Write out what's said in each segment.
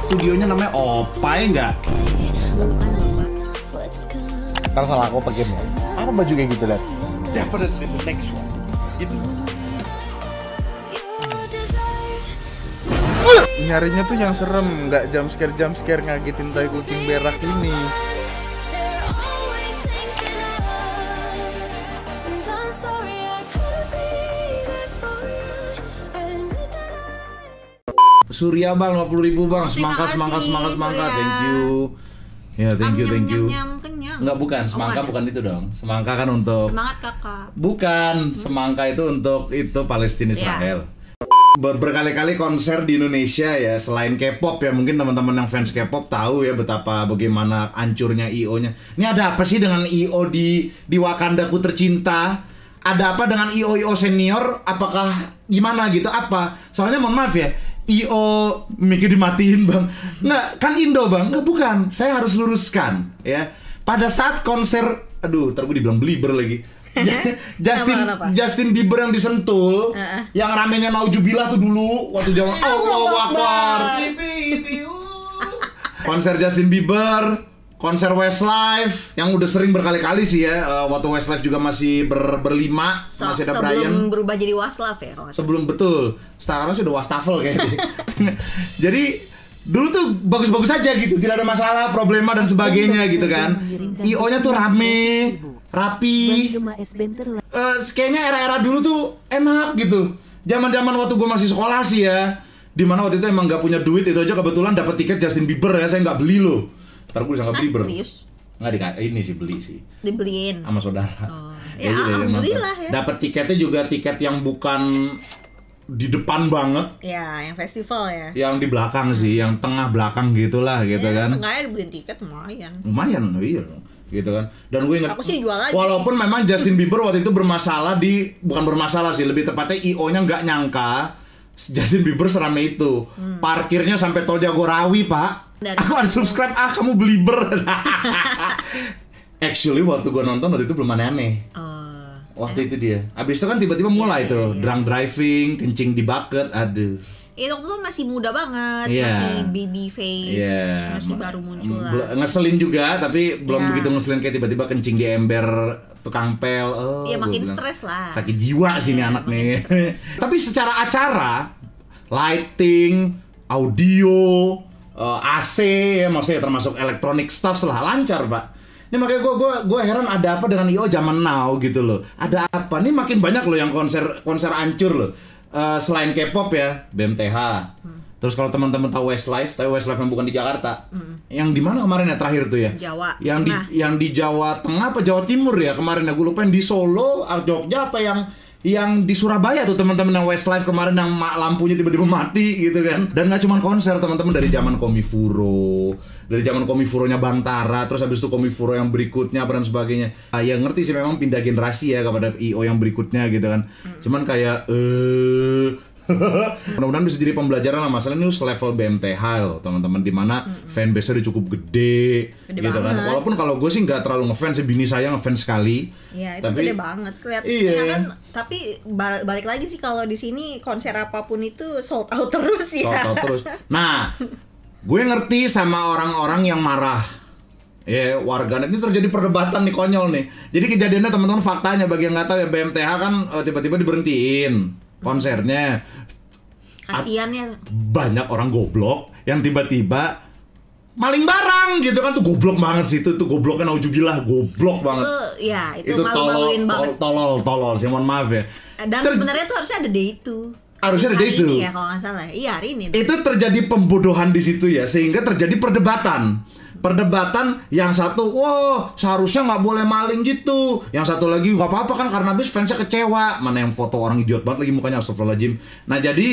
studionya namanya Opai nggak? Ntar salah aku pakai game ya. Apa baju kayak gitu lihat? Definitely the next one. Gitu. Nyarinya tuh yang serem, nggak jump scare ngagetin tai kucing berak ini. Surya bang, 50.000 bang, semangka, Surya. thank you. Ya, thank you. Kenyang. Enggak, bukan, semangka bukan itu dong. Semangka kan untuk Semangat kakak. bukan, semangka itu untuk itu Palestina Israel. Berkali-kali konser di Indonesia ya, selain K-pop ya, mungkin teman-teman yang fans K-pop tahu ya bagaimana hancurnya IO-nya. Ini ada apa sih dengan IO di Wakandaku tercinta? Ada apa dengan IO senior? Apakah gimana gitu? Apa? Soalnya mohon maaf ya, IO mikir dimatiin bang. Nggak, kan Indo bang. Nggak, bukan. Saya harus luruskan ya. Pada saat konser, aduh, ntar gue dibilang Belieber lagi. Justin Bieber yang disentul, yang ramenya Naujubillah tuh dulu waktu zaman Allahu Akbar. Konser Justin Bieber, konser Westlife yang udah sering berkali-kali sih ya. Waktu Westlife juga masih berlima, masih ada Brian. Sebelum berubah jadi Westlife ya kalau sebelum betul. Sekarang sih udah Wastafel kayaknya. Jadi dulu tuh bagus-bagus aja gitu, tidak ada masalah, problema dan sebagainya gitu kan. IO-nya tuh rame, rapi. Kayaknya era-era dulu tuh enak gitu. Zaman-zaman waktu gue masih sekolah sih ya. Dimana waktu itu emang nggak punya duit, itu aja kebetulan dapat tiket Justin Bieber ya, saya nggak beli loh. Ntar gue bisa nggak beli bro. Serius? Nggak ini sih beli sih. Dibeliin sama saudara. Oh. Ya, alhamdulillah ya. Dapat tiketnya juga tiket yang bukan di depan banget. Ya, yang festival ya. Yang di belakang sih, yang tengah belakang gitulah gitu ya, kan. Seenggaknya dibeliin tiket lumayan. Lumayan, iya gitu kan. Dan gue ingat, aku sih jual aja. walaupun memang Justin Bieber waktu itu bermasalah bukan bermasalah sih, lebih tepatnya IO-nya nggak nyangka Justin Bieber serame itu. Parkirnya sampai Tol Jagorawi, Pak. Aku unsubscribe, kamu Belieber. Actually waktu gue nonton waktu itu belum aneh-aneh. Waktu itu dia. Abis itu kan tiba-tiba mulai drunk driving, kencing di bucket, aduh. Itu waktu itu masih muda banget, masih baby face, masih baru muncul lah. Ngeselin juga, tapi belum begitu ngeselin kayak tiba-tiba kencing di ember tukang pel. Iya, makin stres lah. Sakit jiwa sih nih anak nih. Tapi secara acara, lighting, audio, AC ya, maksudnya termasuk electronic stuff lah, lancar pak. Ini makanya gue heran ada apa dengan IO zaman now gitu loh. Ada apa? Nih makin banyak loh yang konser ancur loh. Selain K-pop ya, BMTH. Terus kalau teman-teman tahu Westlife yang bukan di Jakarta. Yang di mana kemarin ya terakhir tuh ya? Jawa. Yang di Jawa Tengah apa Jawa Timur ya kemarin ya, gue lupa, yang di Solo, Jogja apa yang di Surabaya tuh teman-teman yang Westlife kemarin yang lampunya tiba-tiba mati gitu kan. Dan nggak cuma konser, teman-teman, dari zaman Komifuro, dari zaman Komifuronya Bang Tara, terus habis itu Komifuro yang berikutnya apa dan sebagainya. Ya ngerti sih memang pindah generasi ya kepada IO yang berikutnya gitu kan. Cuman kayak mudah-mudahan bisa jadi pembelajaran lah, masalah ini level BMTH loh teman-teman, dimana fanbase-nya udah cukup gede gitu banget kan. Walaupun kalau gue sih nggak terlalu ngefans, bini saya ngefans sekali. Iya, itu tapi, gede banget kelihatan. Iya. Ya kan, tapi balik lagi sih kalau di sini konser apapun itu sold out terus ya. Sold out terus. Nah, gue ngerti sama orang-orang yang marah. Ya, warganet ini terjadi perdebatan nih, konyol nih. Jadi kejadiannya teman-teman, faktanya bagi yang nggak tahu ya, BMTH kan tiba-tiba diberhentiin konsernya. Kasian ya. Banyak orang goblok yang tiba-tiba maling barang gitu kan, tuh goblok banget sih, itu gobloknya naujubillah, goblok banget. Itu malu-maluin banget. Tolol sih, mohon maaf ya. Dan sebenarnya tuh harusnya ada day itu. Harusnya ada day itu. Hari ini ya kalau nggak salah. Iya, hari ini. Itu terjadi pembodohan di situ ya, sehingga terjadi perdebatan. Yang satu, wah seharusnya nggak boleh maling gitu. Yang satu lagi, nggak apa-apa kan karena habis fansnya kecewa. Mana yang foto orang idiot banget lagi mukanya, astagfirullahaladzim. Nah jadi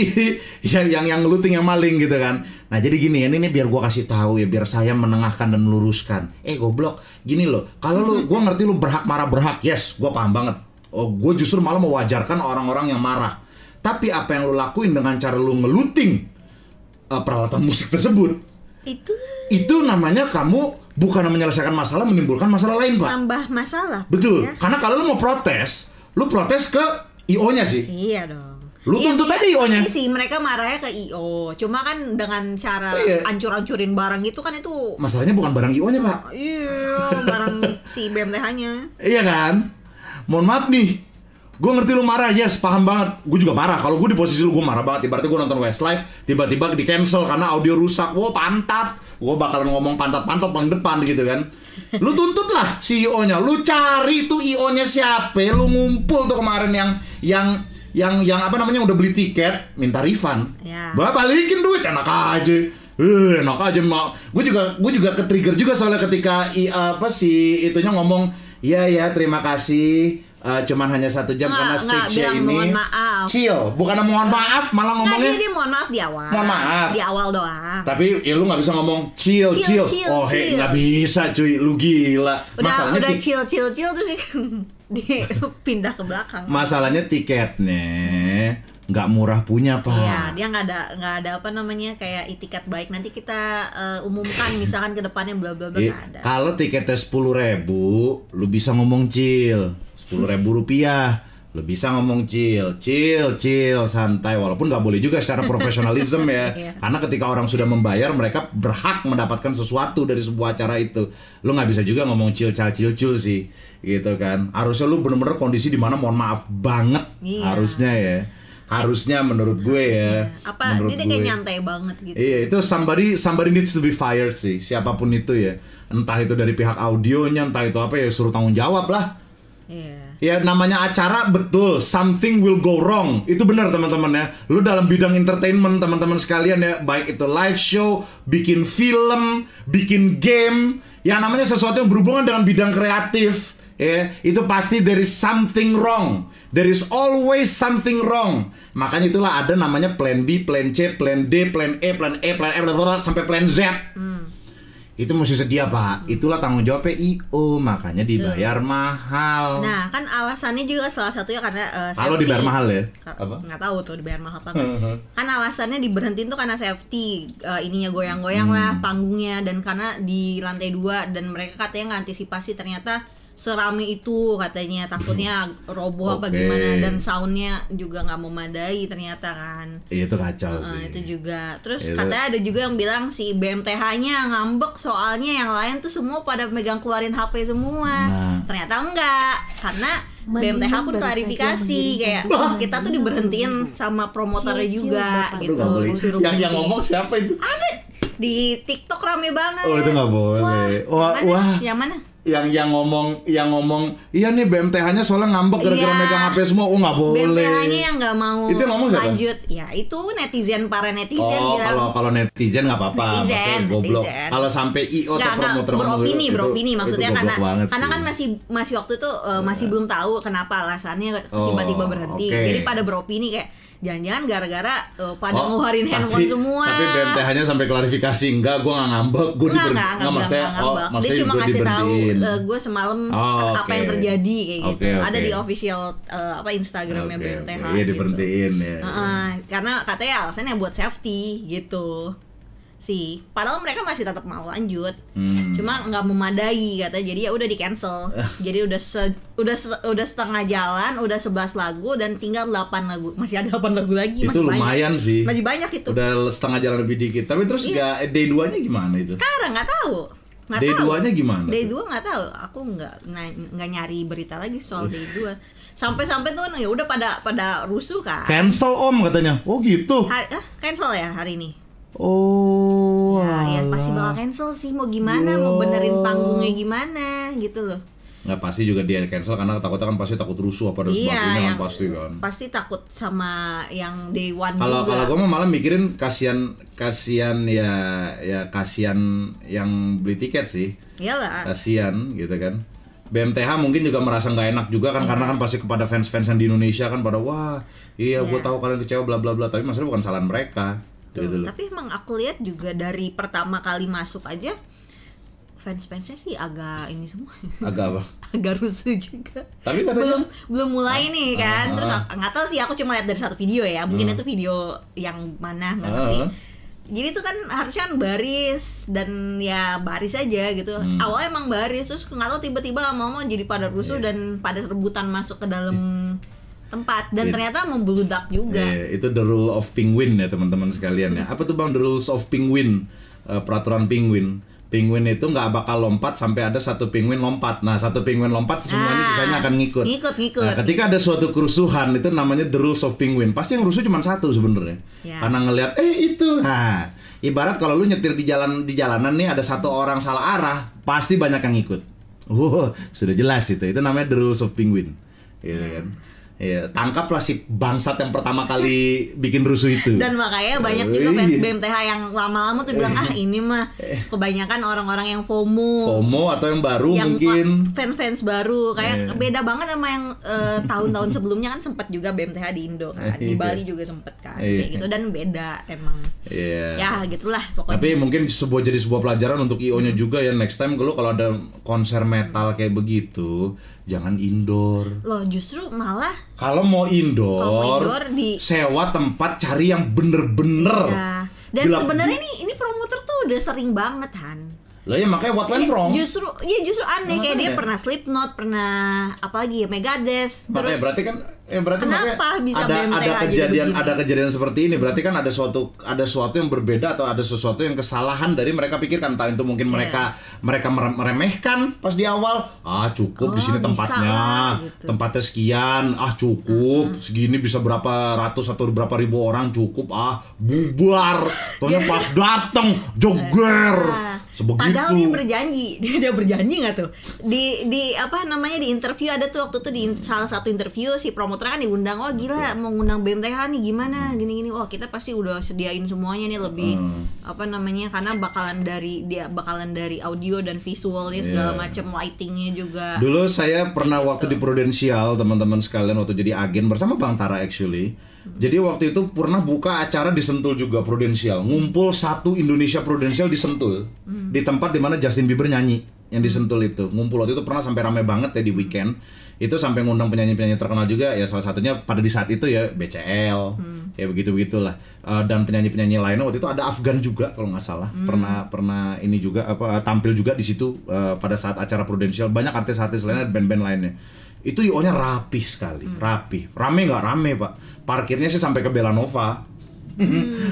yang ngeluting yang maling gitu kan. Nah jadi gini, ini biar gua kasih tahu ya, biar saya menengahkan dan meluruskan. Goblok, gini loh. Kalau lu, gua ngerti lu berhak marah, berhak, yes, gua paham banget. Gua justru malah mewajarkan orang-orang yang marah. Tapi apa yang lu lakuin dengan cara lu ngeluting peralatan musik tersebut, itu namanya kamu bukan menyelesaikan masalah, menimbulkan masalah lain, Pak. Tambah masalah. Betul. Ya? Karena kalau lu mau protes, lu protes ke IO-nya sih. Iya dong. Lu tuntut aja IO-nya. Iya sih, mereka marahnya ke IO. Cuma kan dengan cara ancur-ancurin barang gitu kan itu. Masalahnya bukan barang IO-nya, Pak. Iya, barang si BMTH-nya. Iya kan? Mohon maaf nih. Gue ngerti lu marah, yes, paham banget. Gue juga marah. Kalau gue di posisi lu, gue marah banget. Ibaratnya gue nonton Westlife, tiba-tiba di cancel karena audio rusak. Wah, pantat. Gue bakalan ngomong pantat-pantat paling depan gitu kan. Lu tuntut lah si IO-nya. Lu cari tuh IO-nya siapa. Lu ngumpul tuh kemarin yang apa namanya udah beli tiket, minta refund. Ya. Balikin duit, enak aja. Enak aja. Gue juga ke-trigger juga soalnya ketika si itunya ngomong, "Iya, terima kasih. Cuman hanya 1 jam karena stage-nya ini." Mohon maaf. Chill, bukan mohon maaf, malah ngomongnya. Dia mohon maaf di awal. Mohon maaf. Di awal doang. Tapi ya lu nggak bisa ngomong chill. Oh, chill. nggak bisa cuy, lu gila. Udah chill terus dia pindah ke belakang. Masalahnya tiketnya nggak murah punya, Pak. Iya, dia nggak ada apa namanya kayak itikat baik. Nanti kita umumkan misalkan ke depannya bla bla bla, nggak ada. Kalau tiketnya 10.000, lu bisa ngomong chill. 10.000 rupiah. Lo bisa ngomong chill, santai. Walaupun nggak boleh juga secara profesionalisme ya. Karena ketika orang sudah membayar, mereka berhak mendapatkan sesuatu dari sebuah acara itu. Lo nggak bisa juga ngomong chill sih, gitu kan. Harusnya lo bener-bener kondisi di mana mohon maaf banget, harusnya ya. Harusnya menurut gue ya. Apa menurut dia kayak nyantai banget gitu. Iya, itu somebody needs to be fired sih, siapapun itu ya. Entah itu dari pihak audionya, entah itu apa ya, suruh tanggung jawab lah. Iya. Ya namanya acara, betul, something will go wrong. Itu benar teman-teman ya. Lu dalam bidang entertainment teman-teman sekalian ya, baik itu live show, bikin film, bikin game, yang namanya sesuatu yang berhubungan dengan bidang kreatif ya, itu pasti there is something wrong. There is always something wrong. Makanya itulah ada namanya plan B, plan C, plan D, plan E, plan F, sampai plan Z. Itu mesti sedia, Pak. Itulah tanggung jawabnya IO, makanya dibayar mahal. Nah, kan alasannya juga salah satunya karena safety. Kalau dibayar mahal ya? Apa? Nggak tahu tuh dibayar mahal apa enggak. Kan alasannya diberhentiin tuh karena safety, ininya goyang-goyang lah panggungnya, dan karena di lantai 2 dan mereka katanya nggak antisipasi, ternyata serame itu katanya, takutnya roboh apa gimana, dan soundnya juga nggak memadai ternyata kan. Itu kacau sih. Itu juga. Terus katanya ada juga yang bilang si BMTH-nya ngambek soalnya yang lain tuh semua pada megang keluarin HP semua. Ternyata enggak, karena BMTH pun klarifikasi kayak kita tuh diberhentiin sama promotornya juga gitu. Yang ngomong siapa itu? Ada di TikTok rame banget. Oh, itu nggak boleh. Wah. Yang mana? Yang ngomong iya nih BMTH-nya soalnya ngambek gara-gara megang HP semua. Oh, nggak boleh. BMTH-nya yang nggak mau itu ngomong lanjut. Ya itu para netizen bilang. Kalau netizen nggak apa-apa. Netizen. Kalau sampai IO atau promotor beropini maksudnya itu karena kan masih waktu itu masih belum tahu kenapa alasannya tiba-tiba berhenti. Jadi pada beropini kayak jangan-jangan gara-gara pada ngeluarin handphone semua. Tapi BMTH-nya sampai klarifikasi, enggak, gue nggak ngambek, gue nggak maksudnya dia cuma ngasih tahu gue semalam apa yang terjadi kayak gitu. Ada di official Instagramnya BMTH. Iya, diberhentiin ya. Karena katanya alasannya buat safety gitu sih. Padahal mereka masih tetap mau lanjut. Cuma nggak memadai katanya. Jadi ya udah di cancel. Jadi udah setengah jalan, udah 11 lagu dan tinggal 8 lagu. Masih ada 8 lagu lagi. Itu masih lumayan banyak. sih. Masih banyak itu. Udah setengah jalan lebih dikit. Tapi terus D2-nya gimana itu? Sekarang nggak tahu. D2-nya gimana? D2 nggak tahu. Aku nggak nyari berita lagi soal D2. Sampai-sampai tuh ya udah pada rusuh kan. Cancel Om katanya. Oh gitu. Cancel ya hari ini. Oh, ya pasti bakal cancel sih, mau gimana, mau benerin panggungnya gimana gitu loh. Nggak, pasti juga dia cancel karena takutnya kan pasti takut rusuh apa dan sebagainya kan pasti kan. Pasti takut sama yang day one juga. Kalau gue malah mikirin kasihan yang beli tiket sih. Iyalah. Kasihan gitu kan. BMTH mungkin juga merasa nggak enak juga kan, karena kan pasti kepada fans-fans yang di Indonesia kan pada wah gue tahu kalian kecewa bla bla bla, tapi masalahnya bukan kesalahan mereka. Gitu. Tapi emang aku lihat juga dari pertama kali masuk aja fans-fansnya sih agak ini semua. Agak apa? Agak rusuh juga. Tapi katanya belum mulai nih kan. Terus nggak tahu sih, aku cuma lihat dari satu video ya. Mungkin itu video yang mana nggak ngerti. Jadi itu kan harusnya kan baris dan ya baris aja gitu. Awalnya emang baris, terus nggak tahu tiba-tiba mau jadi pada rusuh dan pada rebutan masuk ke dalam tempat dan ternyata membeludak juga. Itu the rule of penguin ya teman-teman sekalian ya. Apa tuh Bang the rules of penguin? Peraturan penguin. Penguin itu nggak bakal lompat sampai ada satu penguin lompat. Nah, satu penguin lompat semuanya sisanya akan ngikut. Ngikut. Nah, ketika ada suatu kerusuhan itu namanya the rules of penguin. Pasti yang rusuh cuma satu sebenarnya. Karena ngelihat itu. Nah, ibarat kalau lu nyetir di jalanan nih ada satu orang salah arah, pasti banyak yang ngikut. Sudah jelas itu. Itu namanya the rules of penguin. Gitu kan. Ya, tangkaplah si bangsat yang pertama kali bikin rusuh itu. Dan makanya banyak juga fans BMTH yang lama-lama tuh bilang ini mah kebanyakan orang-orang yang FOMO atau yang baru yang mungkin fans baru kayak beda banget sama yang tahun-tahun sebelumnya kan sempat juga BMTH di Indo kan, di Bali juga sempet kan kayak gitu dan beda emang. Ya gitulah pokoknya. Tapi mungkin jadi sebuah pelajaran untuk IO-nya juga ya, next time kalau ada konser metal kayak begitu jangan indoor. Loh, justru malah kalau mau indoor sewa tempat, cari yang bener-bener. Ya. Dan sebenarnya ini promoter tuh udah sering banget Han. Lah ya makanya what went wrong. Justru aneh kayak dia pernah Slipknot, pernah apa lagi ya Megadeth. Terus berarti kan kenapa bisa ada kejadian seperti ini, berarti kan ada suatu yang berbeda atau ada sesuatu yang kesalahan dari mereka pikirkan, entah itu mungkin mereka meremehkan pas di awal, cukup di sini tempatnya gitu. Tempatnya sekian, cukup segini bisa berapa ratus atau berapa ribu orang cukup, bubar, tohnya pas datang joger sebegitu. Padahal dia berjanji nggak tuh di apa namanya di interview ada tuh waktu itu di salah satu interview si promotor kan diundang, gila mau ngundang BMTH nih gimana gini-gini, kita pasti udah sediain semuanya nih lebih apa namanya karena bakalan dari audio dan visualnya segala macam, lightingnya juga. Dulu saya pernah waktu di Prudential teman-teman sekalian waktu jadi agen bersama Bang Tara actually. Jadi waktu itu pernah buka acara di Sentul juga Prudential, ngumpul satu Indonesia Prudential di Sentul, di tempat dimana Justin Bieber nyanyi yang di Sentul itu. Ngumpul waktu itu pernah sampai rame banget ya di weekend. Itu sampai ngundang penyanyi-penyanyi terkenal juga ya, salah satunya pada di saat itu ya BCL, ya begitulah. Dan penyanyi-penyanyi lainnya waktu itu ada Afgan juga kalau nggak salah, pernah ini juga tampil juga di situ pada saat acara Prudential. Banyak artis-artis lainnya, band-band lainnya. Itu IO-nya rapih sekali, rame nggak rame Pak. Parkirnya sih sampai ke Belanova.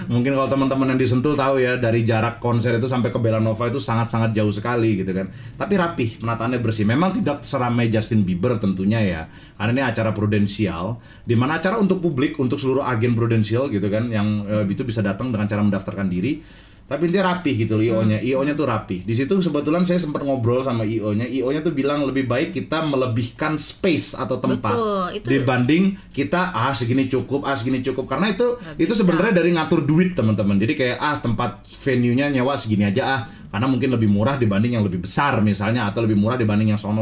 Mungkin kalau teman-teman yang di Sentul tahu ya, dari jarak konser itu sampai ke Belanova itu sangat-sangat jauh sekali gitu kan. Tapi rapih, penataannya bersih. Memang tidak seramai Justin Bieber tentunya ya, karena ini acara Prudential, di mana acara untuk publik, untuk seluruh agen Prudential gitu kan, yang itu bisa datang dengan cara mendaftarkan diri. Tapi intinya rapih gitu loh IO-nya tuh rapih. Di situ kebetulan saya sempat ngobrol sama IO-nya tuh bilang lebih baik kita melebihkan space atau tempat. Betul, dibanding kita segini cukup karena itu sebenarnya dari ngatur duit teman-teman. Jadi kayak tempat venue-nya nyewa segini aja karena mungkin lebih murah dibanding yang lebih besar misalnya, atau lebih murah dibanding yang sono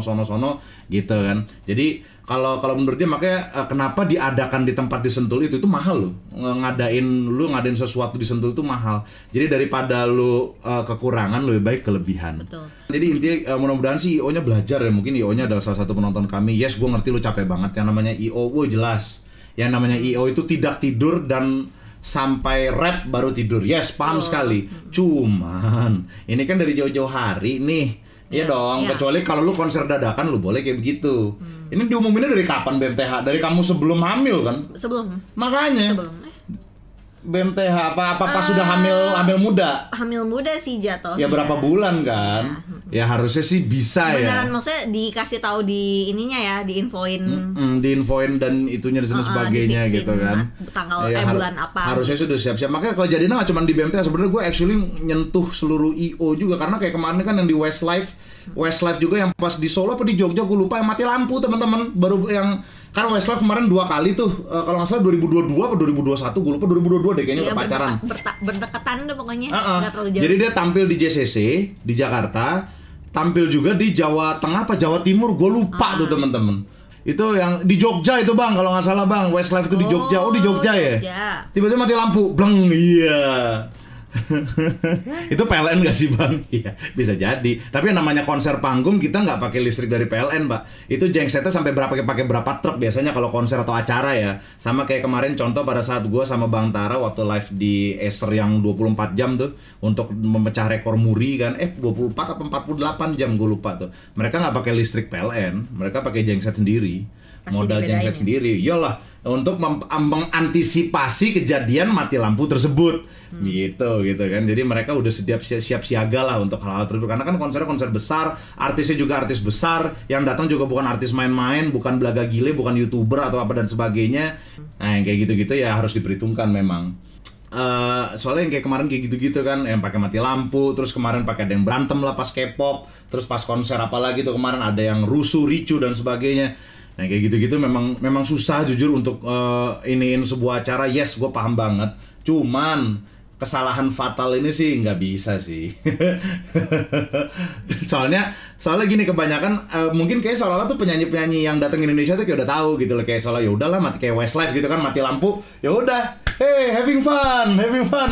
gitu kan. Jadi kalau menurut dia makanya kenapa diadakan di tempat di Sentul itu mahal loh. Ngadain sesuatu di Sentul itu mahal. Jadi daripada lu kekurangan lebih baik kelebihan. Betul. Jadi intinya mudah-mudahan sih IO-nya belajar ya. Mungkin IO-nya adalah salah satu penonton kami. Yes, gue ngerti lu capek banget. Yang namanya IO, jelas. Yang namanya IO itu tidak tidur dan sampai rap baru tidur. Yes, paham sekali. Cuman ini kan dari jauh-jauh hari nih. Iya dong, kecuali kalau lu konser dadakan lu boleh kayak begitu. Ini diumuminnya dari kapan BMTH? Dari kamu sebelum hamil kan? Sebelum. Makanya. BMTH apa pas sudah hamil muda? Hamil muda sih jatuh. Ya berapa bulan kan? Ya harusnya sih bisa beneran, maksudnya dikasih tahu di ininya ya, diinfoin. Diinfoin dan itunya dan sebagainya gitu kan. Tanggal bulan apa. Harusnya sudah siap-siap. Makanya kalau jadinya nggak cuma di BMTH, sebenarnya gue actually nyentuh seluruh IO juga, karena kayak kemarin kan yang di Westlife juga yang pas di Solo apa di Jogja gue lupa yang mati lampu teman-teman, baru yang kan Westlife kemarin 2 kali tuh, kalau nggak salah 2022 atau 2021, gue lupa 2022 deh kayaknya, udah pacaran. Berdekatan deh pokoknya, nggak terlalu jauh. Jadi dia tampil di JCC di Jakarta, tampil juga di Jawa Tengah apa Jawa Timur, gue lupa tuh teman-teman. Itu yang di Jogja itu Bang, kalau nggak salah Bang, Westlife itu di Jogja. Di Jogja ya? Tiba-tiba mati lampu, bleng, iya. Itu PLN gak sih Bang? Iya, bisa jadi. Tapi yang namanya konser panggung kita nggak pakai listrik dari PLN, Pak. Itu gensetnya sampai pakai berapa truk biasanya kalau konser atau acara ya. Sama kayak kemarin contoh pada saat gue sama Bang Tara waktu live di Acer yang 24 jam tuh untuk memecah rekor muri kan. 24 atau 48 jam gue lupa tuh. Mereka nggak pakai listrik PLN, mereka pakai genset sendiri. Modal genset sendiri. Iyalah, untuk mengantisipasi kejadian mati lampu tersebut. Gitu kan. Jadi mereka udah siap siaga lah untuk hal-hal tersebut. Karena kan konser besar, artisnya juga artis besar, yang datang juga bukan artis main-main, bukan belaga gile, bukan YouTuber atau apa dan sebagainya. Nah, yang kayak gitu-gitu ya harus diperhitungkan memang. Soalnya yang kayak kemarin kayak gitu-gitu kan, yang pakai mati lampu, terus kemarin pakai ada yang berantem lah pas K-pop, terus pas konser apalagi tuh kemarin ada yang rusuh, ricu dan sebagainya. Nah kayak gitu-gitu memang susah jujur untuk iniin sebuah acara. Yes, gue paham banget. Cuman kesalahan fatal ini sih nggak bisa sih. soalnya gini, kebanyakan mungkin kayak seolah-olah tuh penyanyi-penyanyi yang datang ke Indonesia tuh kayak udah tahu gitu loh, kayak seolah ya udahlah mati kayak Westlife gitu kan, mati lampu ya udah, hey having fun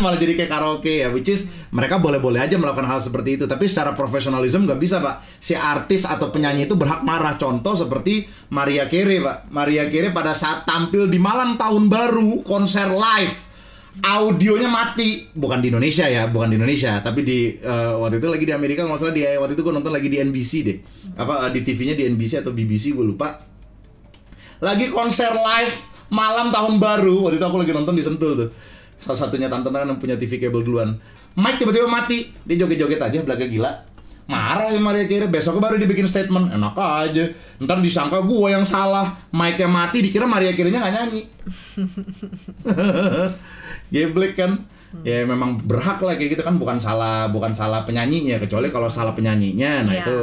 malah jadi kayak karaoke ya, which is mereka boleh-boleh aja melakukan hal seperti itu, tapi secara profesionalisme nggak bisa pak. Si artis atau penyanyi itu berhak marah. Contoh seperti Mariah Carey pak. Mariah Carey pada saat tampil di malam tahun baru konser live, audionya mati, bukan di Indonesia ya, tapi di waktu itu lagi di Amerika, nggak salah waktu itu gue nonton lagi di NBC deh, di TV-nya di NBC atau BBC gue lupa, lagi konser live malam tahun baru. Waktu itu aku lagi nonton di Sentul tuh, salah satunya tante yang punya TV kabel duluan, mic tiba-tiba mati, dia joget-joget aja belaga gila, marah ya Mariah Carey. Besoknya baru dibikin statement, enak aja, ntar disangka gue yang salah, mic-nya mati dikira Mariah Carey-nya nggak nyanyi. Geblek kan. Ya memang berhak lah kayak gitu kan, bukan salah penyanyinya, kecuali kalau salah penyanyinya, nah itu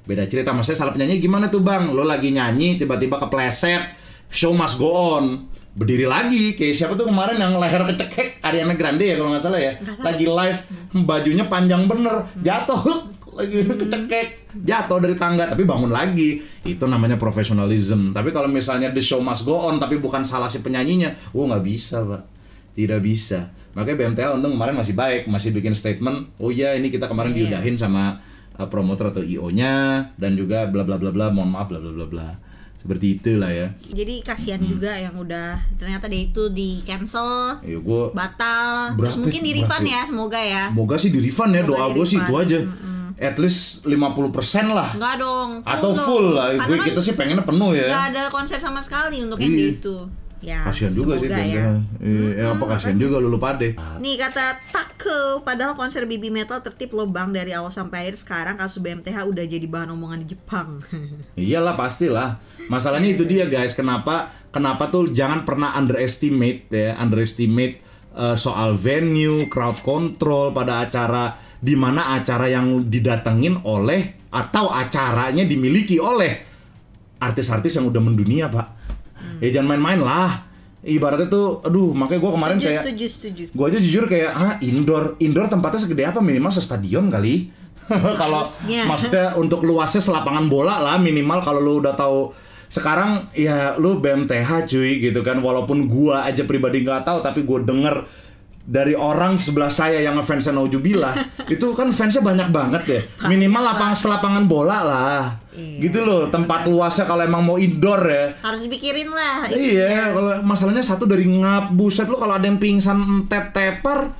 beda cerita. Maksudnya salah penyanyi gimana tuh bang? Lo lagi nyanyi tiba-tiba kepleset, show must go on, berdiri lagi. Kayak siapa tuh kemarin yang leher kecekek, Ariana Grande ya kalau nggak salah ya, lagi live bajunya panjang bener, jatuh lagi kecekek, jatuh dari tangga tapi bangun lagi. Itu namanya profesionalism. Tapi kalau misalnya the show must go on tapi bukan salah si penyanyinya, nggak bisa pak. Tidak bisa. Makanya BMTH untung kemarin masih baik, masih bikin statement, oh iya ini kita kemarin diudahin sama promotor atau IO-nya dan juga bla bla bla bla, mohon maaf bla bla bla bla. Seperti itulah ya. Jadi kasihan juga yang udah ternyata dia itu di cancel, batal. Terus mungkin di refund ya, semoga ya. Semoga sih di refund ya, doa gue sih itu aja. At least 50% lah. Enggak dong, full atau full lah. Kita sih pengennya penuh ya. Enggak ada konser sama sekali untuk yang itu. Ya, kasihan juga sih ya. Apa kasihan juga lu lupa deh. Nih kata Take, padahal konser Baby Metal tertib loh bang dari awal sampai akhir. Sekarang kasus BMTH udah jadi bahan omongan di Jepang. Iyalah pastilah. Masalahnya itu dia guys, kenapa tuh jangan pernah underestimate soal venue, crowd control pada acara, di mana acara yang didatengin oleh atau acaranya dimiliki oleh artis-artis yang udah mendunia pak. Ya jangan main-main lah. Ibaratnya tuh, aduh, makanya gue kemarin setuju. Gue aja jujur kayak, indoor tempatnya segede apa, minimal stadion kali. Kalau maksudnya untuk luasnya selapangan bola lah minimal. Kalau lu udah tahu sekarang ya lu BMTH cuy gitu kan. Walaupun gue aja pribadi nggak tahu, tapi gue denger dari orang sebelah saya yang ngefansnya Naujubillah, itu kan fansnya banyak banget ya. Minimal selapangan bola lah. Gitu loh, tempat luasnya kalau emang mau indoor ya. Harus dipikirin lah. Iya, kalau masalahnya satu dari ngap, buset lu kalau ada yang pingsan tepar,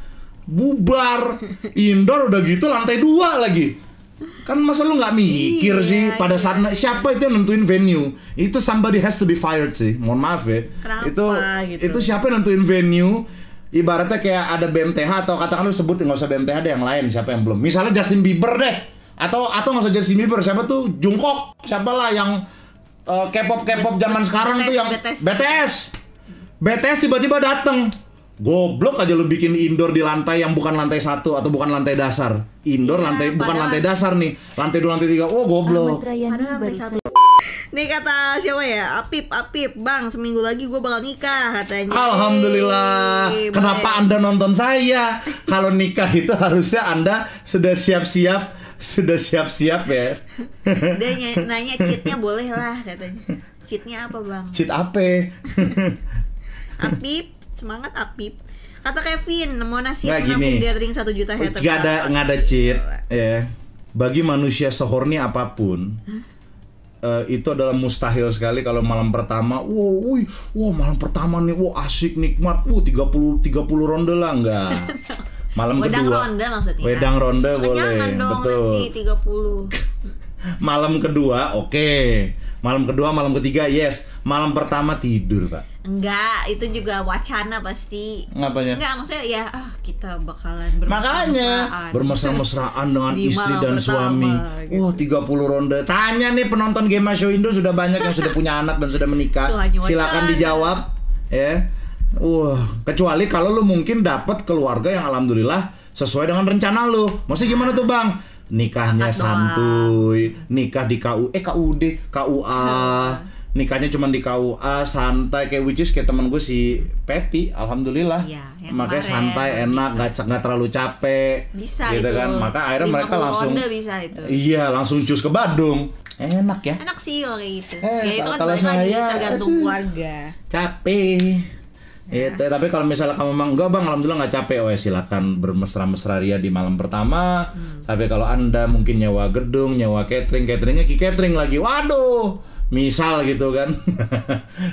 bubar. Indoor udah gitu lantai 2 lagi. Kan masa lu nggak mikir sih pada saat siapa itu yang nentuin venue? Itu somebody has to be fired sih. Mohon maaf ya. Kenapa, itu siapa yang nentuin venue? Ibaratnya kayak ada BMTH atau katakan lu sebut nggak usah BMTH deh, yang lain siapa yang belum? Misalnya Justin Bieber deh, atau nggak usah Justin Bieber, siapa tuh Jungkook, siapa lah yang K-pop zaman sekarang tuh yang BTS tiba-tiba dateng, goblok aja lu bikin indoor di lantai yang bukan lantai 1 atau bukan lantai dasar, indoor bukan lantai dasar nih, lantai 2 lantai 3, goblok. Ada lantai 1. Nih kata siapa ya? Apip, bang, seminggu lagi gue bakal nikah katanya. Alhamdulillah. Kenapa Anda nonton saya? Kalau nikah itu harusnya Anda sudah siap-siap ya. Dia nanya cheatnya boleh lah katanya. Cheatnya apa bang? Cheat apa? Apip, semangat Apip. Kata Kevin, mau nasihat menampung gathering 1 juta haters. Nggak ada cheat ya. Bagi manusia sehorny apapun, itu adalah mustahil sekali kalau malam pertama, malam pertama nih, asik nikmat, 30 ronde lah, enggak. Malam wedang kedua, ronde maksudnya. Wedang ronde boleh, dong, betul. Nanti 30. Malam kedua, oke. Malam kedua, malam ketiga, yes. Malam pertama tidur, Pak. Enggak, itu juga wacana pasti. Ngapanya? Enggak, maksudnya ya kita bakalan Makanya bermesra-mesraan dengan Di istri malam dan pertama, suami. gitu. Wah, 30 ronde. Tanya nih penonton Game Show Indo, sudah banyak yang sudah punya anak dan sudah menikah. Itu hanya wacana. Silakan dijawab ya. Wah, kecuali kalau lu mungkin dapat keluarga yang alhamdulillah sesuai dengan rencana lu. Maksudnya gimana tuh, Bang? Nikahnya Akad doang. santuy, nikah di KUD, KUA. Nikahnya cuma di KUA, santai, kayak which is kayak temen gue si Pepi, alhamdulillah. Iya, yang Makanya kemarin. santai, enak, nggak terlalu capek. Bisa gitu itu. kan. Maka akhirnya mereka 50 langsung ronde bisa itu. Iya, langsung cus ke Badung. Enak ya. Enak sih kalau kayak gitu. Eh, Ya itu kan kalau balik lagi saya- tergantung keluarga. Capek. Itu, tapi kalau misalnya kamu memang enggak Bang, alhamdulillah nggak capek, oh ya silakan bermesra-mesra ria di malam pertama. Tapi kalau Anda mungkin nyewa gedung, nyewa cateringnya Ki Catering lagi. Waduh. Misal gitu kan.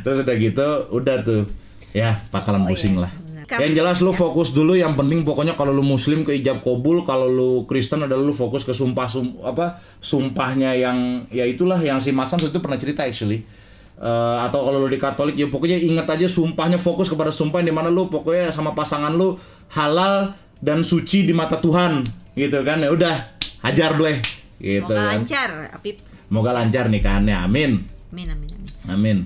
Terus udah gitu, udah tuh. Ya, bakalan pusing lah. benar. Yang jelas lu fokus dulu, yang penting pokoknya kalau lu muslim ke ijab kabul, kalau lu Kristen adalah lu fokus ke sumpahnya yang ya itulah yang si Mas Sam itu pernah cerita actually. Atau kalau lu di Katolik ya pokoknya ingat aja sumpahnya, fokus kepada sumpah di mana lu pokoknya sama pasangan lu halal dan suci di mata Tuhan gitu kan. Ya udah, hajar bleh gitu Semoga kan. lancar, Apip. Semoga lancar nikahannya. Amin. Amin, amin, amin. Amin.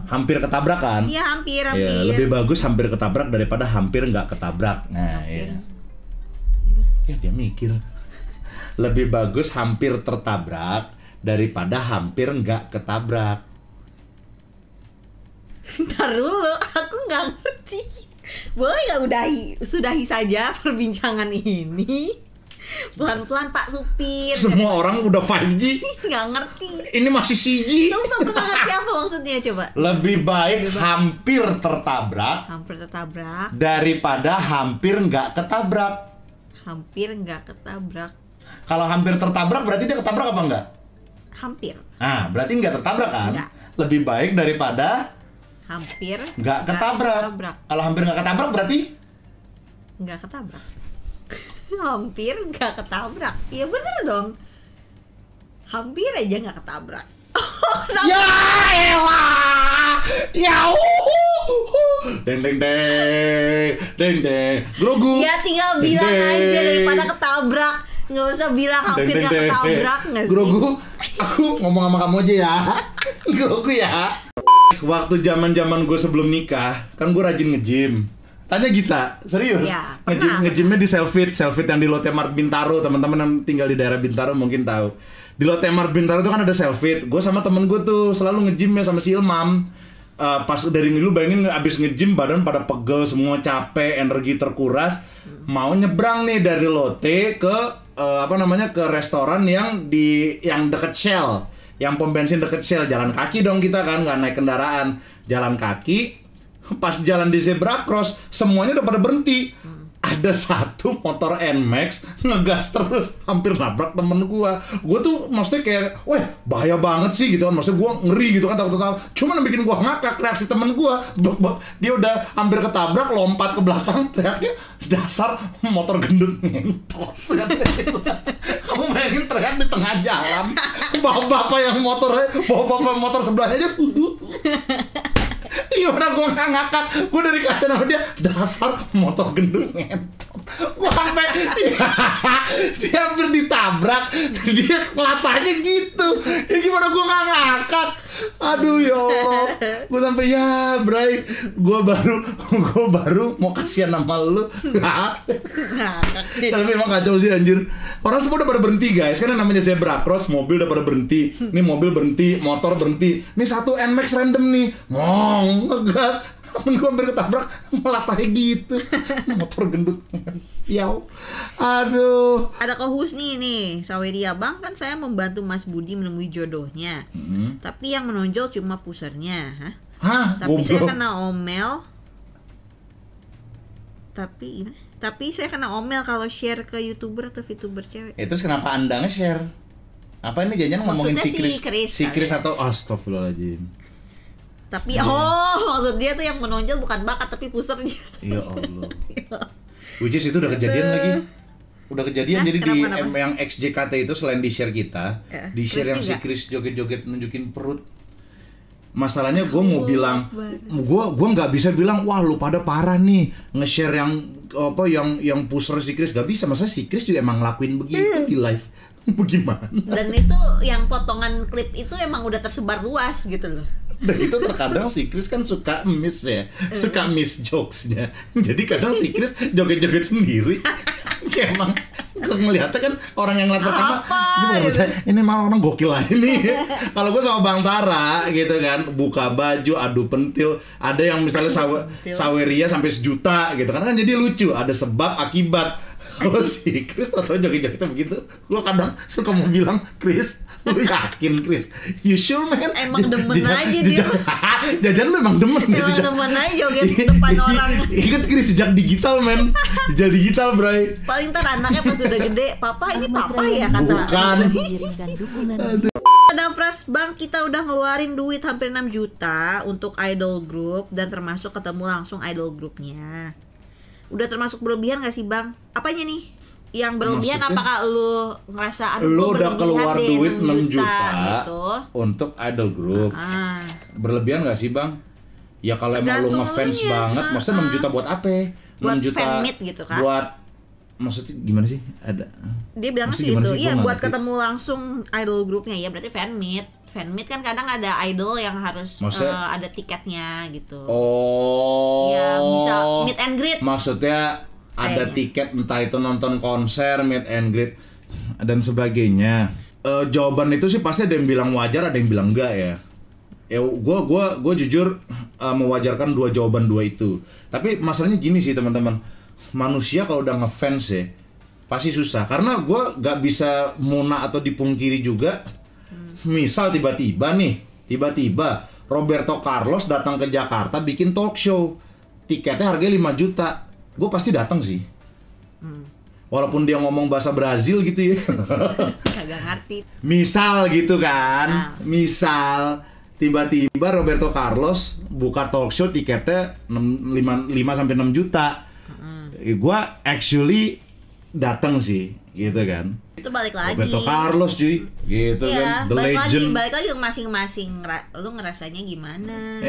Hampir ketabrak kan? Iya, hampir. Ya, lebih bagus hampir ketabrak daripada hampir nggak ketabrak. Nah, Hampir. ya dia mikir. Lebih bagus hampir tertabrak daripada hampir nggak ketabrak. Ntar dulu, aku nggak ngerti. Boleh nggak sudahi saja perbincangan ini? Pelan-pelan Pak Supir. Semua orang udah 5G. Nggak ngerti. Ini masih CG. Coba aku nggak ngerti apa maksudnya, coba. Lebih baik hampir tertabrak Hampir ketabrak, daripada hampir nggak ketabrak. hampir nggak ketabrak, Kalau hampir tertabrak berarti dia ketabrak apa enggak? hampir, Nah, berarti nggak tertabrak kan? Nggak. Lebih baik daripada hampir nggak ketabrak. Kalau hampir nggak ketabrak berarti nggak ketabrak. Hampir nggak ketabrak, iya bener dong. Hampir aja nggak ketabrak. ya elah, ya deng deng deng deng deng, grogu. Ya tinggal bilang aja daripada ketabrak. Nggak usah bilang hampir nggak ketabrak, nggak sih? Grogu, aku ngomong sama kamu aja ya. Grogu ya. Waktu zaman gue sebelum nikah, kan gue rajin nge-gym. Tanya Gita, serius? Ya, Nge-gym, pernah. nge-gymnya di Selfit yang di Lotte Mart Bintaro. Teman-teman yang tinggal di daerah Bintaro mungkin tahu. Di Lotte Mart Bintaro itu kan ada Selfit. Gue sama temen gue tuh selalu nge-gymnya sama si Ilmam. Pas dari dulu bayangin abis nge-gym badan pada pegel semua, capek, energi terkuras. Mau nyebrang nih dari Lotte ke ke restoran yang deket Shell, yang pom bensin deket Shell. Jalan kaki dong kita kan, nggak naik kendaraan, jalan kaki. Pas jalan di zebra cross semuanya udah pada berhenti. Ada satu motor NMAX ngegas terus, hampir nabrak temen gua. Gua tuh maksudnya kayak, weh bahaya banget sih gitu kan. Maksudnya gua ngeri gitu kan, takut-takut. Cuman yang bikin gua ngakak reaksi temen gua. Dia udah hampir ketabrak, lompat ke belakang, teriaknya, dasar motor gendut ngentot. Kamu bayangin teriak di tengah jalan, bapak-bapak yang motor sebelahnya aja. Gimana gue nggak ngakak? Gue dari kasih sama dia, dasar motor gendut ngentot. Gue sampai dia hampir ditabrak, dia latahnya gitu. Ya gimana gue nggak ngakak? Aduh ya Allah, gue sampai ya Bray, gue baru mau kasihan sama lu. Tapi memang kacau sih anjir. Orang semua udah pada berhenti guys, kan yang namanya zebra cross, mobil udah pada berhenti. Nih mobil berhenti, motor berhenti. Nih satu NMAX random nih, ngong ngegas. Temen gue hampir ketabrak, melatahi gitu. Motor gendut. Yaw. Aduh. Ada Ko Husni nih, Saweri Abang, kan saya membantu Mas Budi menemui jodohnya. Tapi yang menonjol cuma pusernya, hah? Hah? Tapi saya Goblok. kena omel. Tapi saya kena omel kalau share ke YouTuber atau VTuber cewek. Terus kenapa Anda nge-share? Apa ini jangan ngomongin Maksudnya si Chris? si Chris, Si Chris atau astagfirullahaladzim. Tapi maksud dia tuh yang menonjol bukan bakat tapi pusernya. Ya Allah. Which is itu udah kejadian lagi. Udah kejadian. Hah? Jadi Kenapa? di yang XJKT itu selain di share kita, Ya, di share Chris yang si juga? Chris joget-joget nunjukin perut. Masalahnya gue mau bilang, gue nggak bisa bilang, wah lu pada parah nih nge-share yang pusher si Chris, gak bisa. Masa si Chris juga emang ngelakuin begitu di live. Bagaimana? Dan itu yang potongan klip itu emang udah tersebar luas gitu loh. Dan itu terkadang si Chris kan suka miss ya, suka miss jokesnya. Jadi kadang si Chris joget-joget sendiri. Kayak emang gue ngeliatnya kan orang yang ngeliat pertama, ini malah orang gokil lah ini. Kalau gue sama Bang Tara gitu kan, buka baju, adu pentil, ada yang misalnya saweria sampai 1 juta gitu kan jadi lucu, ada sebab akibat. Kalau si Chris atau joget-jogetnya begitu, gue kadang suka mau bilang, Chris, lu yakin Chris? You sure man? Emang demen aja dia. Jajan lu emang demen gitu. Emang demen aja joget depan orang. Ingat Chris sejak digital men. Sejak digital bray. Paling ntar anaknya pas udah gede, papa ini papa ya kata. Bukan. Ada Fras, Bang, kita udah ngeluarin duit hampir 6 juta untuk idol group dan termasuk ketemu langsung idol grupnya. Udah termasuk berlebihan gak sih Bang? Apanya nih? Yang berlebihan maksudnya, apakah lu ngerasa lu udah keluar duit 6 juta gitu untuk idol group? Berlebihan gak sih Bang? Ya kalau emang lu ngefans banget, maksudnya 6 juta buat apa? 6 buat juta fanmeet gitu kan? Buat maksudnya gimana sih? Ada. Dia bilang sih itu, iya buat ketemu langsung idol grupnya ya berarti fanmeet. Fanmeet kan kadang ada idol yang harus ada tiketnya gitu. Oh. Ya bisa meet and greet. Maksudnya ada tiket entah itu nonton konser, meet and greet dan sebagainya. Jawaban itu sih pasti ada yang bilang wajar, ada yang bilang enggak ya. Ya gua jujur mewajarkan jawaban dua itu. Tapi masalahnya gini sih teman-teman. Manusia kalau udah ngefans ya pasti susah karena gua gak bisa muna atau dipungkiri juga. Misal tiba-tiba Roberto Carlos datang ke Jakarta bikin talk show, tiketnya harganya 5 juta, gue pasti datang sih. Walaupun dia ngomong bahasa Brazil gitu ya. Kagak ngerti. Misal gitu kan, misal tiba-tiba Roberto Carlos buka talk show tiketnya 5 sampai 6 juta. Gue actually datang sih, gitu kan. Itu balik lagi. Roberto Carlos cuy, gitu kan, the legend. Balik lagi ke masing-masing. Lu ngerasanya gimana?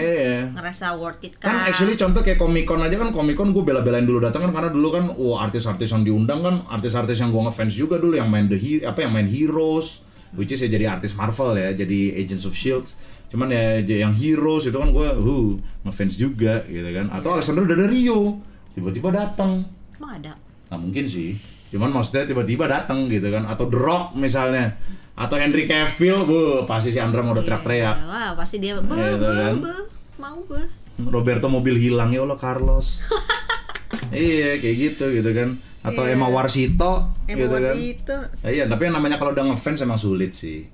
Ngerasa worth it kan? Kan actually contoh kayak Comic Con aja kan, Comic Con gue bela-belain dulu datang kan karena dulu kan, artis-artis yang diundang kan, artis-artis yang gue ngefans juga dulu yang main yang main Heroes, which is ya jadi artis Marvel ya, jadi Agents of Shield. Cuman ya yang Heroes itu kan gue ngefans juga gitu kan. Atau Alessandro Daddario tiba-tiba datang. Emang ada? Nah mungkin sih. Cuman maksudnya tiba-tiba datang gitu kan, atau The Rock misalnya, atau Henry Cavill, pasti si Andra mau udah teriak-teriak. Wah, pasti dia mau. Roberto mobil hilang ya Allah Carlos. Iya kayak gitu kan. Atau Emma Warsito gitu kan. Iya, tapi yang namanya kalau udah ngefans emang sulit sih.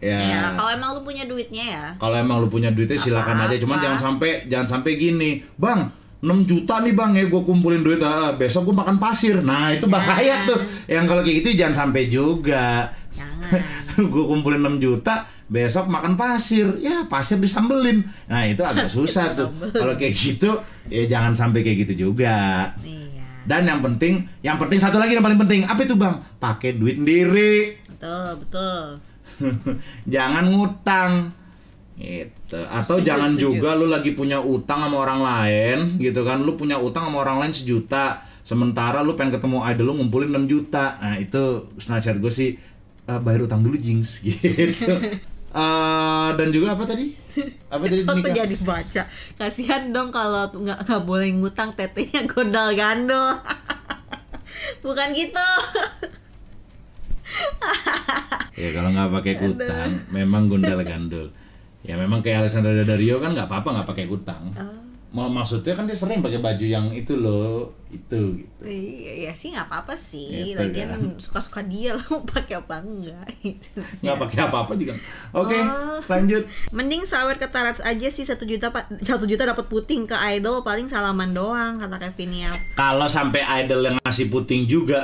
Ya, kalau emang lu punya duitnya ya. Kalau emang lu punya duitnya silakan aja, cuman jangan sampai gini, Bang. 6 juta nih Bang ya, gue kumpulin duit, besok gue makan pasir. Nah itu bahaya tuh. Yang kalau kayak gitu jangan sampai juga. Gue kumpulin 6 juta, besok makan pasir. Ya pasir disambelin. Nah itu agak susah tuh. Kalau kayak gitu, ya jangan sampai kayak gitu juga. Dan yang penting satu lagi yang paling penting, apa itu Bang? Pakai duit sendiri. Betul. Jangan ngutang. Gitu. Atau jangan juga lu lagi punya utang sama orang lain gitu kan, lu punya utang sama orang lain 1 juta, sementara lu pengen ketemu idol lu ngumpulin 6 juta. Nah itu nasihat gue sih, bayar utang dulu Jinx gitu. Dan juga apa tadi nikah? Jadi baca, kasihan dong kalau nggak boleh ngutang, tetenya gondal gandul. Bukan gitu. Ya kalau nggak pakai utang memang gondal gandul. Ya memang kayak Alessandro Daddario kan nggak apa-apa nggak pakai utang. Maksudnya kan dia sering pakai baju yang itu loh, itu gitu. Iya sih nggak apa-apa sih. Lagian kan suka-suka dia lah mau pakai apa enggak gitu. Nggak pakai apa-apa juga. Oke, lanjut. Mending sawer ke Tarats aja sih, 1 juta dapat puting, ke idol paling salaman doang kata Kevin ya. Kalau sampai idol yang ngasih puting juga,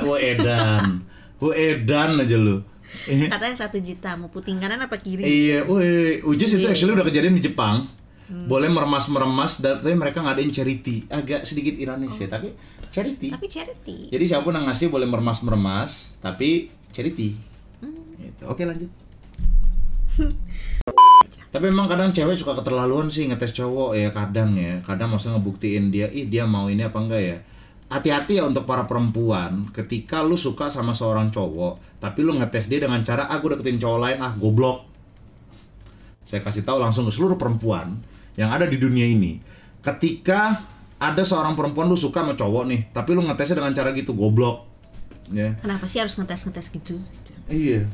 edan aja lu. Katanya 1 juta, mau puting kanan apa kiri? Iya, Ujis itu actually udah kejadian di Jepang. Boleh meremas, tapi mereka ngadain charity. Agak sedikit ironis ya, tapi charity. Jadi siapapun yang ngasih boleh meremas, tapi charity. Gitu. Oke lanjut. Tapi memang kadang cewek suka keterlaluan sih ngetes cowok ya, kadang maksudnya ngebuktiin dia mau ini apa enggak ya. Hati-hati ya untuk para perempuan, ketika lu suka sama seorang cowok tapi lu ngetes dia dengan cara gue deketin cowok lain, goblok. Saya kasih tahu langsung ke seluruh perempuan yang ada di dunia ini, ketika ada seorang perempuan lu suka sama cowok nih tapi lu ngetesnya dengan cara gitu, goblok ya. Kenapa sih harus ngetes gitu? Iya,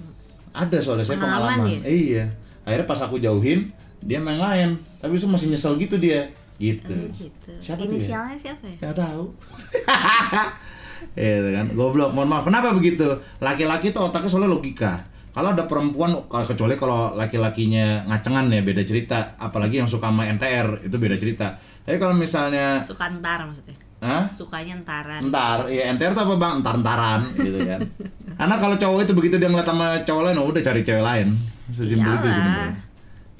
ada soalnya saya pengalaman ya? Iya, akhirnya pas aku jauhin dia main lain, tapi itu masih nyesel gitu dia gitu. Siapa inisialnya siapa ya? Gak tahu. Itu kan goblok, mohon maaf. Kenapa begitu? Laki-laki tuh otaknya soalnya logika. Kalau ada perempuan, kecuali kalau laki-lakinya ngacengan ya beda cerita. Apalagi yang suka sama NTR itu beda cerita. Tapi kalau misalnya suka entar maksudnya? Sukanya entaran. Entar, ya NTR tuh apa bang? Entar-entaran gitu kan. Karena kalau cowok itu begitu dia ngeliat sama cowok lain, udah cari cewek lain. Sesimpel itu sebenarnya.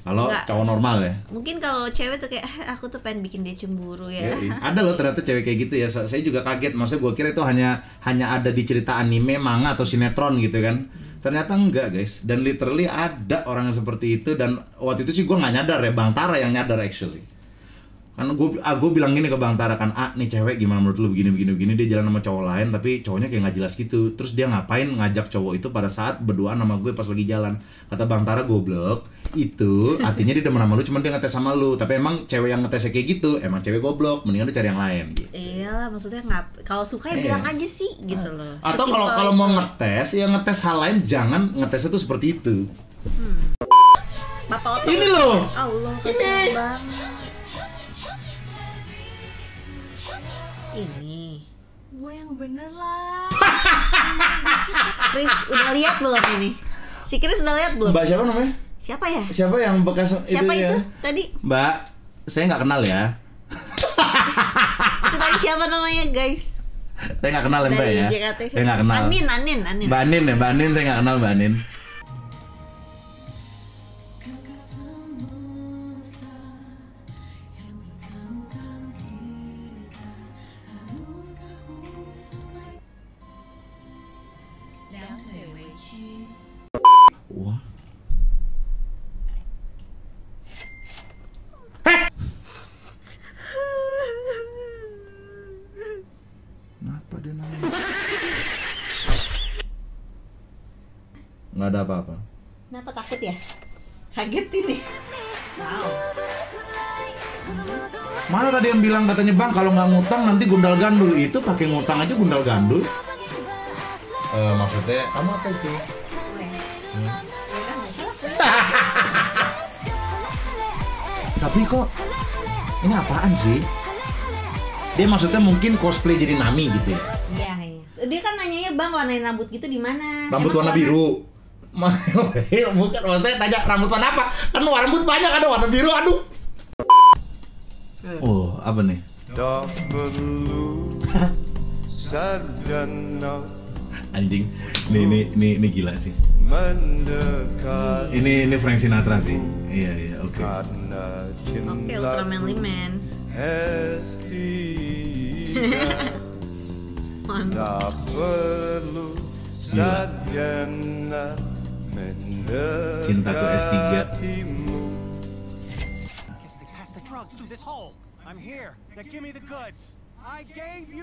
Kalau cowok normal ya. Mungkin kalau cewek tuh kayak aku tuh pengen bikin dia cemburu ya. Ada loh ternyata cewek kayak gitu ya. Saya juga kaget. Maksudnya gue kira itu hanya ada di cerita anime, manga atau sinetron gitu kan. Ternyata enggak guys. Dan literally ada orang yang seperti itu. Dan waktu itu sih gue nggak nyadar ya. Bang Tara yang nyadar actually. Kan gue bilang gini ke Bang Tara kan, nih cewek gimana menurut lu begini, dia jalan sama cowok lain tapi cowoknya kayak nggak jelas gitu. Terus dia ngapain ngajak cowok itu pada saat berduaan sama gue pas lagi jalan. Kata Bang Tara, goblok, itu artinya dia demen sama lu cuman dia ngetes sama lu. Tapi emang cewek yang ngetesnya kayak gitu emang cewek goblok, mendingan lu cari yang lain gitu. Iyalah, maksudnya kalau suka ya bilang aja sih gitu loh. Atau kalau mau ngetes ya ngetes hal lain, jangan ngetesnya tuh seperti itu. Bapak Oto. Ini loh. Allah, kasihan banget. Ini gue yang bener lah. Chris udah lihat belum ini? Si Chris udah lihat belum? Mbak siapa namanya? Siapa ya? Siapa yang bekas siapa itu ya? tadi? Mbak, saya nggak kenal ya. Itu tadi siapa namanya guys? Saya nggak kenal ya Mbak ya. Saya nggak kenal. Anin. Mbak Anin ya, Mbak Anin saya nggak kenal Mbak Anin. Wah. Kenapa dia nangis? Nggak ada apa-apa. Kenapa takut ya? Kaget ini. Wow. Mana tadi yang bilang katanya bang kalau nggak ngutang nanti gundal gandul, itu pakai ngutang aja gundal gandul. Maksudnya kamu apa itu? Tapi kok ini apaan sih? Dia maksudnya mungkin cosplay jadi Nami gitu ya? Iya kayaknya. Dia kan nanyanya bang warnain rambut gitu di mana? Rambut warna biru. Bukan, maksudnya tanya rambut warna apa? Kan rambut banyak, ada warna biru, aduh. Oh, apa nih? Tak perlu sarjana. Anjing, ini gila sih. Mendekat. Ini Frank Sinatra sih. Iya, oke. Karena cinta. Oke, Ultra Manly Man. Tak perlu sarjana. Cintaku S3.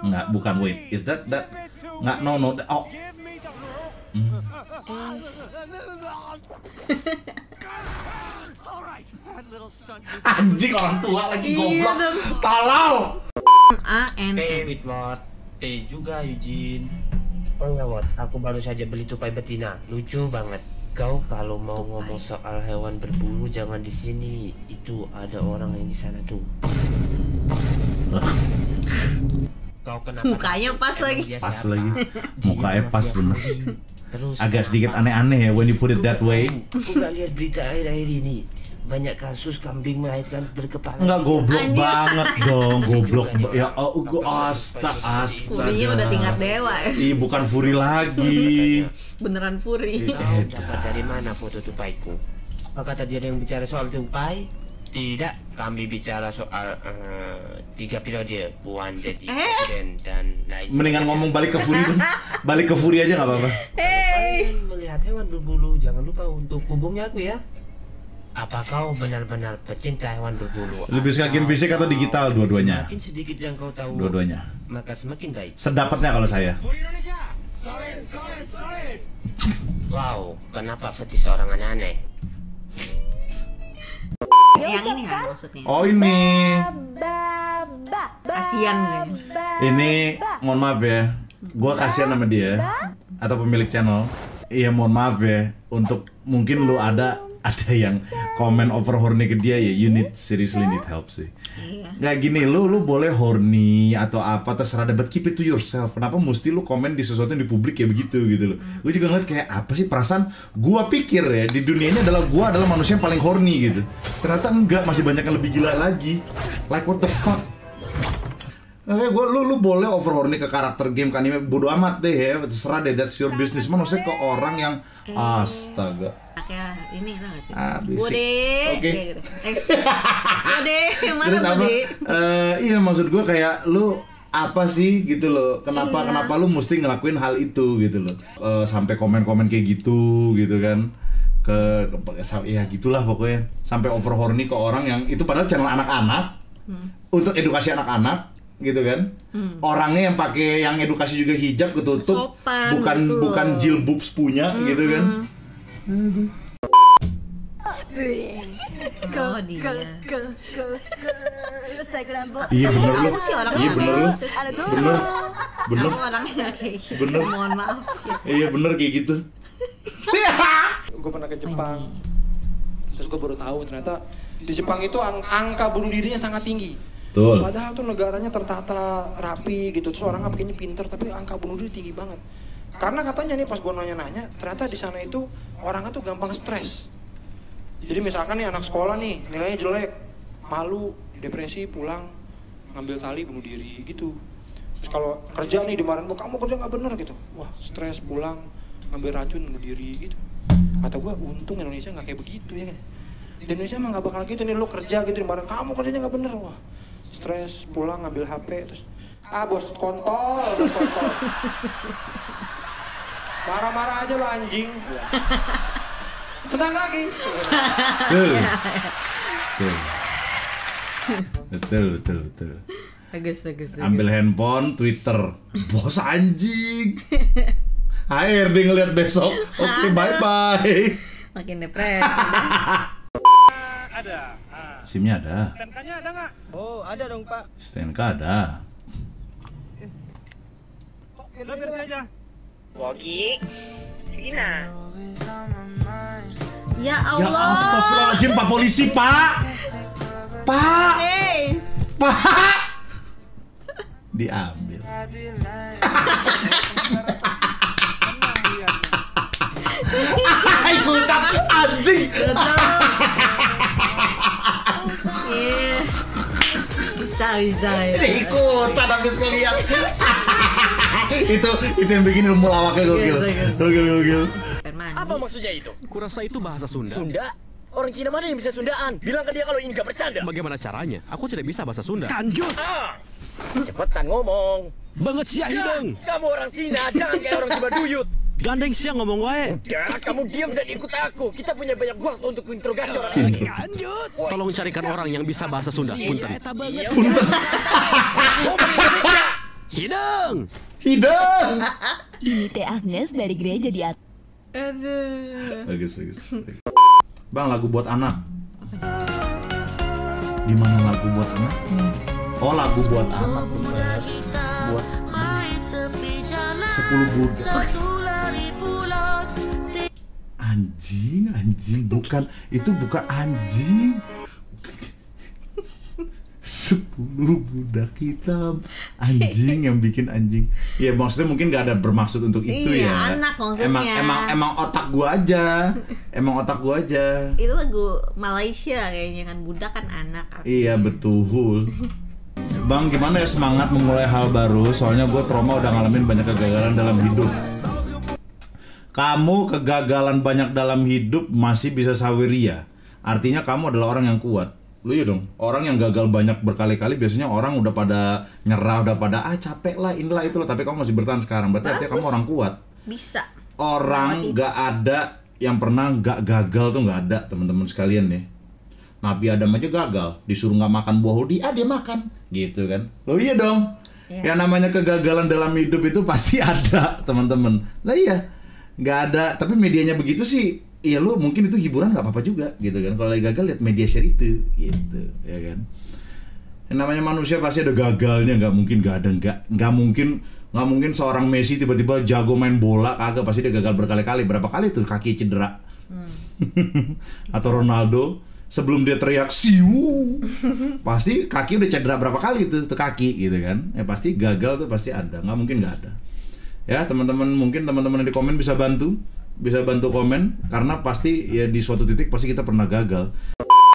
Enggak, bukan, wait. Is that enggak, no. Oh. Anjing, orang tua lagi goblok. Tolong. A-N. With what? Juga Eugene. Oh ya Wat, aku baru saja beli tupai betina. Lucu banget. Kau kalau mau ngomong soal hewan berbulu jangan di sini. Itu ada orang yang di sana tuh. Kau kenapa? Mukanya pas lagi. Pas lagi. Mukanya pas bener. Terus agak sedikit aneh-aneh ya when you put it that way. Aku gak lihat berita akhir-akhir ini. Banyak kasus kambing melahirkan berkepala. Enggak, goblok Anjir. banget dong, goblok. Ya astaga. Furinya udah tingkat dewa ya. Ih, bukan Furi lagi. Beneran Furi. Kau dapat dari mana foto tupaiku? Apakah tadi ada yang bicara soal tupai? Tidak, kami bicara soal 3 periode Puan jadi presiden dan lain. Mendingan ngomong balik ke Furi aja nggak apa-apa. Hey. Melihat hewan berbulu, jangan lupa untuk hubungi aku ya. Apa kau benar-benar pecinta hewan berbulu? Lebih suka game fisik atau digital? Dua-duanya. Semakin sedikit yang kau tahu, Dua-duanya. maka semakin baik. Sedapatnya kalau saya. Wow, kenapa fetis orang aneh-aneh? Yang ini kan maksudnya. Oh ini. Kasian sih. Ini mohon maaf ya. Gua kasihan sama dia atau pemilik channel. Iya mohon maaf ya. Untuk mungkin lu ada yang komen over horny ke dia ya. You seriously need help sih. Iya. Nggak gini, lu boleh horny atau apa terserah, but keep it to yourself. Kenapa mesti lu komen di sesuatu yang di publik ya begitu gitu loh. Gue juga ngeliat kayak apa sih perasaan. Gua pikir ya di dunia ini gua adalah manusia yang paling horny gitu. Ternyata enggak, masih banyak yang lebih gila lagi. Like what the fuck. Lu boleh over horny ke karakter game ke anime, bodo amat deh ya, terserah deh, that's your business. Maksudnya ke orang yang astaga. Kayak ini tau gak sih? Berisik. Bude. Oke. Kayak gitu. Bude, mana Terus apa? Bude? Iya maksud gue kayak lu apa sih gitu loh, kenapa lu mesti ngelakuin hal itu gitu loh. Sampai komen-komen kayak gitu kan. Ya gitulah pokoknya. Sampai over horny ke orang yang itu padahal channel anak-anak. Untuk edukasi anak-anak gitu kan. Orangnya yang pakai yang edukasi juga hijab ketutup. Sopan, bukan jilbabs punya gitu kan. Oh dia. Iya bener lu. Kamu sih orangnya Iya bener lu. Bener. Kamu orangnya nggak kayak gitu. Bener. Mohon maaf. Iya bener kayak gitu. Gue pernah ke Jepang, terus gue baru tahu ternyata di Jepang itu angka bunuh dirinya sangat tinggi. Betul. Padahal tuh negaranya tertata rapi gitu, terus orangnya begini pinter, tapi angka bunuh diri tinggi banget. Karena katanya nih pas gue nanya-nanya, ternyata di sana itu orangnya tuh gampang stres. Jadi misalkan nih anak sekolah nih nilainya jelek, malu, depresi, pulang ngambil tali bunuh diri gitu. Terus kalau kerja nih dimarahin, kamu kerja nggak bener gitu, wah stres, pulang ngambil racun bunuh diri gitu. Kata gue untung Indonesia nggak kayak begitu ya kan. Di Indonesia emang nggak bakal gitu nih, lo kerja gitu dimarahin, kamu kerjanya nggak bener, wah stres, pulang ngambil HP terus bos kontol. Marah-marah aja lo anjing. Senang lagi. Betul. Bagus. Ambil handphone, Twitter, bos anjing. HRD ngeliat besok. Oke, bye. Makin depresi. Ada. SIM-nya ada. STNK-nya ada nggak? Oh, ada dong, Pak. STNK ada. Udah biar saja. Wogi, Gina. Ya Ya Allah. astagfirullahaladzim, Pak Polisi, Pak. Pak. Hey. Pak. Diambil. Ikutan anjing. Iya. Bisa ya. Ikutan habis ngeliat. itu yang bikin ilmu lawaknya gokil. Gokil. Apa maksudnya itu? Kurasa itu bahasa Sunda. Sunda? Orang Cina mana yang bisa Sundaan? Bilang ke dia kalau ini gak bercanda. Bagaimana caranya? Aku tidak bisa bahasa Sunda. Kanjut! Cepetan ngomong. Banget sia hidung. Kamu orang Cina, jangan kayak orang Cibaduyut. Gandeng siang ngomong wae. Ya, kamu diam dan ikut aku. Kita punya banyak waktu untuk interogasi orang ini. Kanjut. Tolong carikan orang yang bisa bahasa Sunda. Punten. Iya, Punten. Ngomong Indonesia. Hidung. Ini Teh Agnes dari gereja di atas. Bagus. Bang, lagu buat anak. Di mana lagu buat anak? Oh, lagu buat anak. Buat 10 budak. Anjing, bukan. Itu bukan anjing. 10 budak hitam. Anjing yang bikin anjing. Ya maksudnya mungkin gak ada bermaksud untuk itu Iya, ya. anak maksudnya. Emang otak gua aja. Itu lagu Malaysia kayaknya kan, budak kan anak. Iya betul. Bang, gimana ya semangat memulai hal baru? Soalnya gue trauma udah ngalamin banyak kegagalan dalam hidup. Kamu kegagalan banyak dalam hidup masih bisa sawiria. Artinya kamu adalah orang yang kuat. Lu ya dong, orang yang gagal banyak berkali-kali biasanya orang udah pada nyerah, udah pada capek lah, inilah itulah. Tapi kamu masih bertahan sekarang, berarti artinya kamu orang kuat. Bisa. Orang gak ada yang pernah nggak gagal tuh nggak ada, teman-teman sekalian ya. Nabi Adam aja gagal, disuruh nggak makan buah hudi, dia makan, gitu kan? Loh iya dong. Yang namanya kegagalan dalam hidup itu pasti ada, teman-teman. Lah iya, nggak ada. Tapi medianya begitu sih, ya lo mungkin itu hiburan nggak apa-apa juga, gitu kan? Kalau lagi gagal lihat media share itu, gitu, ya kan? Yang namanya manusia pasti ada gagalnya, nggak mungkin seorang Messi tiba-tiba jago main bola, kagak, pasti dia gagal berkali-kali. Berapa kali tuh kaki cedera? Atau Ronaldo sebelum dia teriak siu, pasti kaki udah cedera berapa kali tuh kaki, gitu kan? Ya pasti gagal tuh pasti ada, nggak mungkin nggak ada. Ya teman-teman, mungkin teman-teman yang di komen bisa bantu komen, karena pasti ya di suatu titik pasti kita pernah gagal.